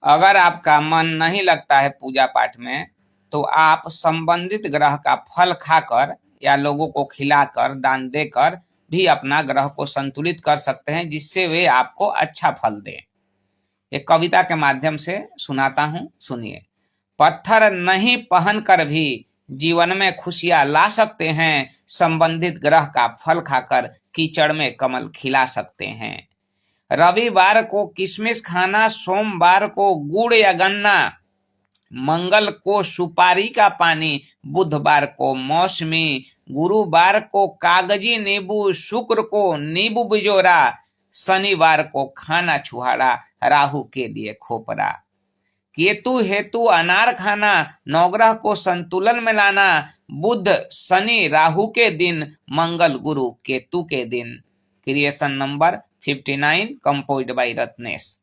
अगर आपका मन नहीं लगता है पूजा पाठ में, तो आप संबंधित ग्रह का फल खाकर या लोगों को खिलाकर, दान देकर भी अपना ग्रह को संतुलित कर सकते हैं, जिससे वे आपको अच्छा फल दें। एक कविता के माध्यम से सुनाता हूं, सुनिए। पत्थर नहीं पहन कर भी जीवन में खुशियां ला सकते हैं, संबंधित ग्रह का फल खाकर कीचड़ में कमल खिला सकते हैं। रविवार को किशमिश खाना, सोमवार को गुड़ या गन्ना, मंगल को सुपारी का पानी, बुधवार को मौसमी, गुरुवार को कागजी नींबू, शुक्र को नींबू बिजोरा, शनिवार को खाना छुहाड़ा, राहु के लिए खोपरा। केतु हेतु अनार खाना, नवग्रह को संतुलन में लाना, बुध शनि राहु के दिन, मंगल गुरु केतु के दिन। Creation number 59 composed bye Ratnesh.